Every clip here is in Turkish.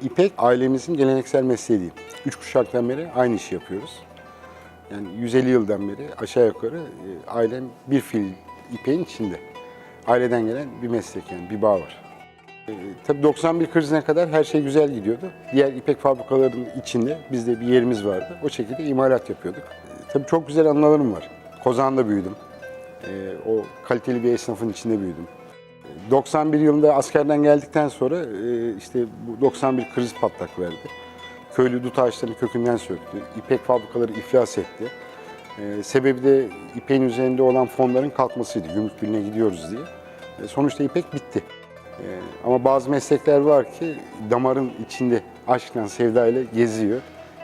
İpek ailemizin geleneksel mesleği değil. 3 kuşaktan beri aynı işi yapıyoruz. Yani 150 yıldan beri aşağı yukarı ailem bir fil ipeğin içinde. Aileden gelen bir meslek yani bir bağ var. Tabii 91 krizine kadar her şey güzel gidiyordu. Diğer ipek fabrikalarının içinde bizde bir yerimiz vardı. O şekilde imalat yapıyorduk. Tabii çok güzel anılarım var. Kozan'da büyüdüm. O kaliteli bir esnafın içinde büyüdüm. 91 yılında askerden geldikten sonra işte bu 91 kriz patlak verdi. Köylü dut ağaçlarını kökünden söktü. İpek fabrikaları iflas etti. Sebebi de ipeğin üzerinde olan fonların kalkmasıydı. Gümrük Birliği'ne gidiyoruz diye. Sonuçta ipek bitti. Ama bazı meslekler var ki damarın içinde aşkla, sevdayla geziyor.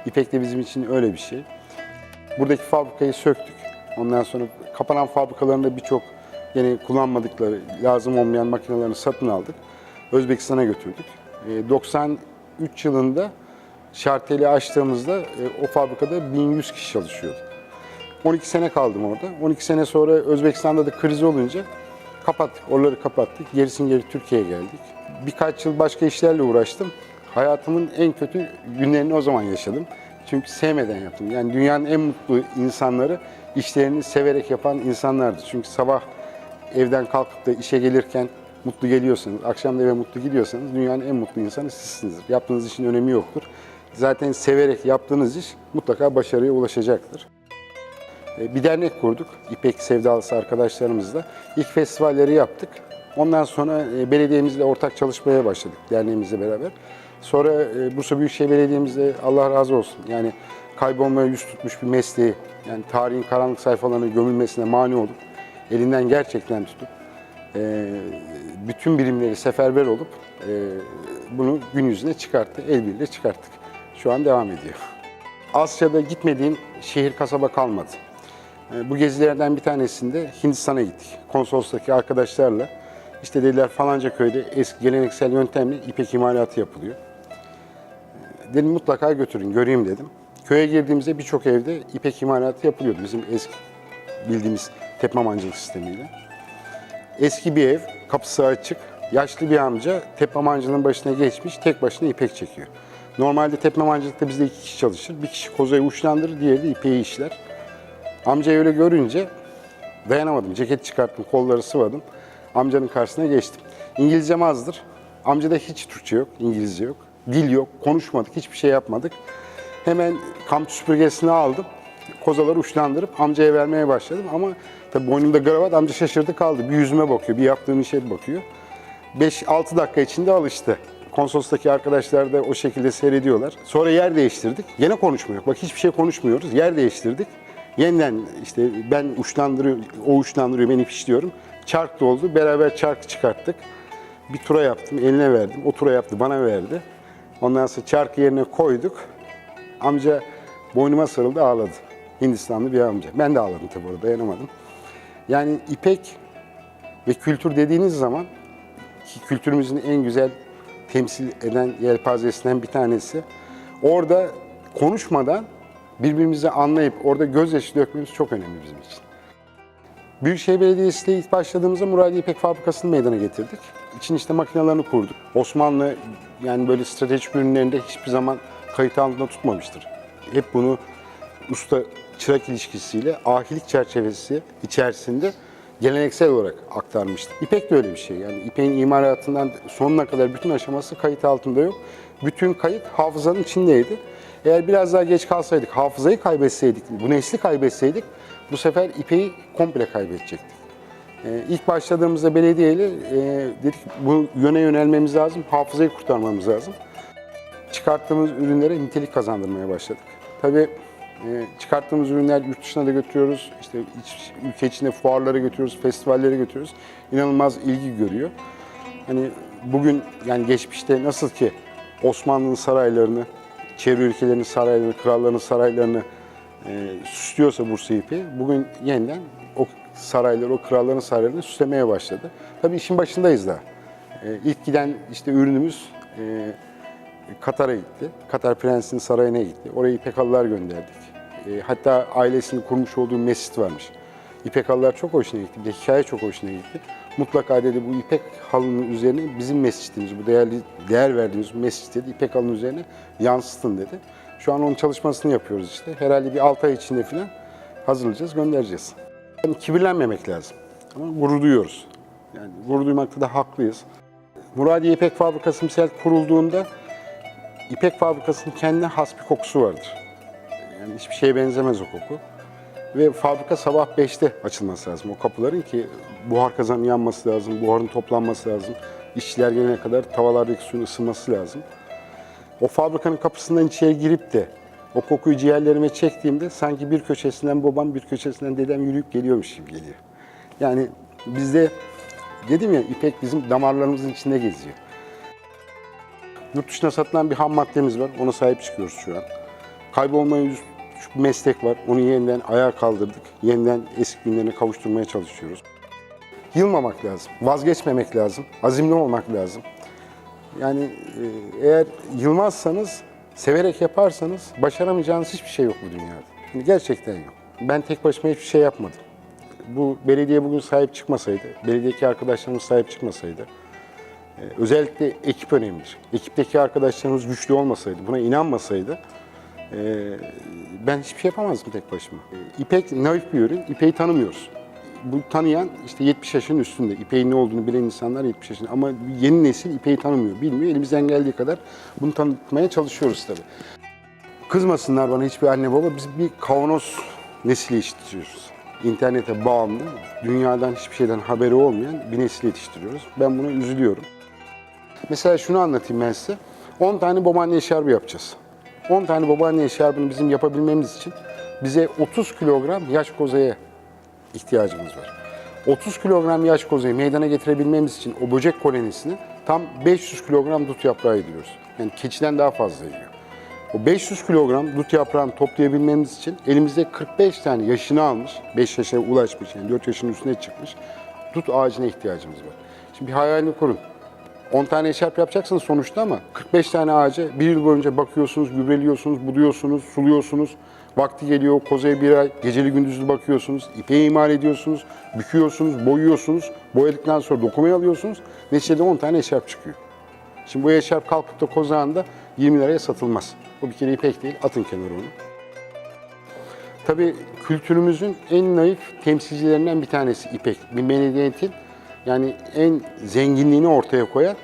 İpek de bizim için öyle bir şey. Buradaki fabrikayı söktük. Ondan sonra kapanan fabrikalarında birçok yine kullanmadıkları, lazım olmayan makinelerini satın aldık. Özbekistan'a götürdük. 93 yılında şarteli açtığımızda o fabrikada 1100 kişi çalışıyordu. 12 sene kaldım orada. 12 sene sonra Özbekistan'da da kriz olunca kapattık. Oraları kapattık. Gerisin geri Türkiye'ye geldik. Birkaç yıl başka işlerle uğraştım. Hayatımın en kötü günlerini o zaman yaşadım. Çünkü sevmeden yaptım. Yani dünyanın en mutlu insanları işlerini severek yapan insanlardı. Çünkü sabah evden kalkıp da işe gelirken mutlu geliyorsanız, akşam da eve mutlu gidiyorsanız dünyanın en mutlu insanı sizsinizdir. Yaptığınız işin önemi yoktur. Zaten severek yaptığınız iş mutlaka başarıya ulaşacaktır. Bir dernek kurduk, İpek Sevdalısı arkadaşlarımızla. İlk festivalleri yaptık. Ondan sonra belediyemizle ortak çalışmaya başladık, derneğimizle beraber. Sonra Bursa Büyükşehir Belediye'mizle Allah razı olsun. Yani kaybolmaya yüz tutmuş bir mesleği, yani tarihin karanlık sayfalarına gömülmesine mani olup, elinden gerçekten tutup, bütün birimleri seferber olup bunu gün yüzüne çıkarttı, el birliğiyle çıkarttık. Şu an devam ediyor. Asya'da gitmediğim şehir, kasaba kalmadı. Bu gezilerden bir tanesinde Hindistan'a gittik. Konsolostaki arkadaşlarla. İşte dediler falanca köyde eski geleneksel yöntemle ipek imalatı yapılıyor. Dedim mutlaka götürün, göreyim dedim. Köye girdiğimizde birçok evde ipek imalatı yapılıyordu bizim eski bildiğimiz tepmamancılık sistemiyle. Eski bir ev, kapısı açık, yaşlı bir amca tepmamancılığın başına geçmiş, tek başına ipek çekiyor. Normalde tepmamancılıkta bizde 2 kişi çalışır. Bir kişi kozayı uçlandırır, diğeri de ipeği işler. Amcayı öyle görünce dayanamadım. Ceket çıkarttım, kolları sıvadım. Amcanın karşısına geçtim. İngilizcem azdır. Amcada hiç Türkçe yok, İngilizce yok. Dil yok, konuşmadık, hiçbir şey yapmadık. Hemen kamp süpürgesini aldım. Kozaları uçlandırıp amcaya vermeye başladım. Ama tabii boynumda kravat, amca şaşırdı kaldı. Bir yüzüme bakıyor, bir yaptığım işe bakıyor. 5-6 dakika içinde alıştı. Konsolostaki arkadaşlar da o şekilde seyrediyorlar. Sonra yer değiştirdik. Yine konuşma yok. Bak hiçbir şey konuşmuyoruz. Yer değiştirdik. Yeniden işte ben uçlandırıyorum, o uçlandırıyor, ben ip işliyorum. Çark doldu. Beraber çarkı çıkarttık. Bir tura yaptım, eline verdim. O tura yaptı, bana verdi. Ondan sonra çarkı yerine koyduk. Amca boynuma sarıldı, ağladı. Hindistanlı bir amca. Ben de ağladım tabii orada, dayanamadım. Yani ipek ve kültür dediğiniz zaman, ki kültürümüzün en güzel temsil eden yelpazesinden bir tanesi. Orada konuşmadan birbirimizi anlayıp orada gözyaşı dökmemiz çok önemli bizim için. Büyükşehir Belediyesi ile ilk başladığımızda Muradiye İpek Fabrikası'nı meydana getirdik. İçin işte makinelerini kurduk. Osmanlı yani böyle stratejik ürünlerinde hiçbir zaman kayıt altında tutmamıştır. Hep bunu usta-çırak ilişkisiyle ahilik çerçevesi içerisinde geleneksel olarak aktarmıştı. İpek de öyle bir şey. Yani ipeğin imalatından sonuna kadar bütün aşaması kayıt altında yok. Bütün kayıt hafızanın içindeydi. Eğer biraz daha geç kalsaydık, hafızayı kaybetseydik, bu nesli kaybetseydik bu sefer ipeği komple kaybedecektik. İlk başladığımızda belediyeyle dedik bu yöne yönelmemiz lazım, hafızayı kurtarmamız lazım. Çıkarttığımız ürünlere nitelik kazandırmaya başladık. Tabii çıkarttığımız ürünler yurt dışına da götürüyoruz, işte ülke içinde fuarlara götürüyoruz, festivallere götürüyoruz. İnanılmaz ilgi görüyor. Hani bugün yani geçmişte nasıl ki Osmanlı'nın saraylarını, çevre ülkelerinin saraylarını, kralların saraylarını süslüyorsa Bursa ipi, bugün yeniden o sarayları, o kralların saraylarını süslemeye başladı. Tabii işin başındayız daha. İlk giden işte ürünümüz Katar'a gitti. Katar Prensi'nin sarayına gitti. Oraya ipek halılar gönderdik. Hatta ailesinin kurmuş olduğu mescit varmış. İpek halılar çok hoşuna gitti. Bir de hikaye çok hoşuna gitti. Mutlaka dedi bu ipek halının üzerine bizim mescidimiz, bu değer verdiğimiz mescid dedi, ipek halının üzerine yansıtın dedi. Şu an onun çalışmasını yapıyoruz işte. Herhalde bir 6 ay içinde falan hazırlayacağız, göndereceğiz. Yani kibirlenmemek lazım. Ama gurur duyuyoruz. Yani gurur duymakta da haklıyız. Muradiye İpek Fabrikası misal kurulduğunda İpek Fabrikası'nın kendine has bir kokusu vardır. Yani hiçbir şeye benzemez o koku. Ve fabrika sabah 5'te açılması lazım o kapıların ki buhar kazanı yanması lazım, buharın toplanması lazım. İşçiler gelene kadar tavalardaki suyun ısınması lazım. O fabrikanın kapısından içeri girip de o kokuyu ciğerlerime çektiğimde sanki bir köşesinden babam, bir köşesinden dedem yürüyüp geliyormuş gibi geliyor. Yani bizde dedim ya ipek bizim damarlarımızın içinde geziyor. Yurt dışına satılan bir ham maddemiz var, ona sahip çıkıyoruz şu an. Kaybolmaya yüz bir meslek var, onu yeniden ayağa kaldırdık. Yeniden eski günlerine kavuşturmaya çalışıyoruz. Yılmamak lazım, vazgeçmemek lazım, azimli olmak lazım. Yani eğer yılmazsanız, severek yaparsanız başaramayacağınız hiçbir şey yok bu dünyada. Yani gerçekten yok. Ben tek başıma hiçbir şey yapmadım. Bu belediye bugün sahip çıkmasaydı, belediyedeki arkadaşlarımız sahip çıkmasaydı, özellikle ekip önemlidir. Ekipteki arkadaşlarımız güçlü olmasaydı, buna inanmasaydı, ben hiçbir şey yapamazdım tek başıma. İpek naif bir ürün, İpek'i tanımıyoruz. Bu tanıyan işte 70 yaşın üstünde, İpek'in ne olduğunu bilen insanlar 70 yaşında. Ama yeni nesil İpek'i tanımıyor, bilmiyor. Elimizden geldiği kadar bunu tanıtmaya çalışıyoruz tabii. Kızmasınlar bana hiçbir anne baba, biz bir kavanoz nesli yetiştiriyoruz. İnternete bağımlı, dünyadan hiçbir şeyden haberi olmayan bir nesil yetiştiriyoruz. Ben buna üzülüyorum. Mesela şunu anlatayım ben size. 10 tane babaanne eşarbı yapacağız. 10 tane babaanne eşarbını bizim yapabilmemiz için bize 30 kilogram yaş kozaya ihtiyacımız var. 30 kilogram yaş kozayı meydana getirebilmemiz için o böcek kolonisini tam 500 kilogram dut yaprağı ediyoruz. Yani keçiden daha fazla yiyor. O 500 kilogram dut yaprağını toplayabilmemiz için elimizde 45 tane yaşını almış, 5 yaşa ulaşmış yani 4 yaşının üstüne çıkmış dut ağacına ihtiyacımız var. Şimdi bir hayalini kurun. 10 tane eşarp yapacaksınız sonuçta ama 45 tane ağaca bir yıl boyunca bakıyorsunuz, gübreliyorsunuz, buduyorsunuz, suluyorsunuz. Vakti geliyor, kozaya bir ay, geceli gündüzlü bakıyorsunuz, ipeği imal ediyorsunuz, büküyorsunuz, boyuyorsunuz. Boyadıktan sonra dokumayı alıyorsunuz. Neticede 10 tane eşarp çıkıyor. Şimdi bu eşarp kalkıp da kozağında 20 liraya satılmaz. Bu bir kere ipek değil, atın kenara onu. Tabii kültürümüzün en naif temsilcilerinden bir tanesi ipek. Bir medeniyetin yani en zenginliğini ortaya koyan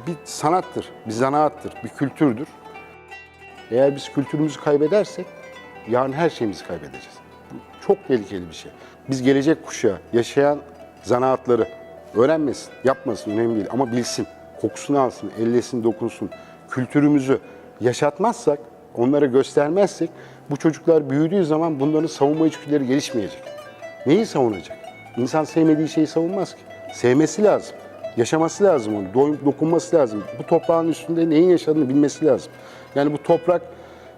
bir sanattır, bir zanaattır, bir kültürdür. Eğer biz kültürümüzü kaybedersek yarın her şeyimizi kaybedeceğiz. Bu çok tehlikeli bir şey. Biz gelecek kuşağa yaşayan zanaatları öğrenmesin, yapmasın önemli değil ama bilsin, kokusunu alsın, ellesin, dokunsun. Kültürümüzü yaşatmazsak, onlara göstermezsek bu çocuklar büyüdüğü zaman bunların savunma içgüdüleri gelişmeyecek. Neyi savunacak? İnsan sevmediği şeyi savunmaz ki. Sevmesi lazım. Yaşaması lazım onu. Dokunması lazım. Bu toprağın üstünde neyin yaşadığını bilmesi lazım. Yani bu toprak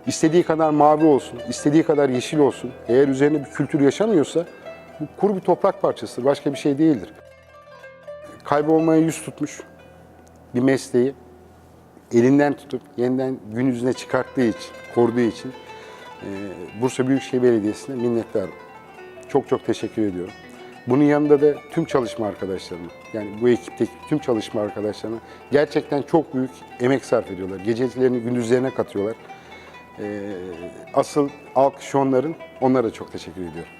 istediği kadar mavi olsun, istediği kadar yeşil olsun. Eğer üzerine bir kültür yaşamıyorsa bu kuru bir toprak parçasıdır. Başka bir şey değildir. Kaybolmaya yüz tutmuş bir mesleği elinden tutup yeniden gün yüzüne çıkarttığı için, koruduğu için Bursa Büyükşehir Belediyesi'ne minnettarım. Çok çok teşekkür ediyorum. Bunun yanında da tüm çalışma arkadaşlarıma, yani bu ekipteki tüm çalışma arkadaşlarıma gerçekten çok büyük emek sarf ediyorlar. Gecelerini gündüzlerine katıyorlar. Asıl alkış onların, onlara da çok teşekkür ediyorum.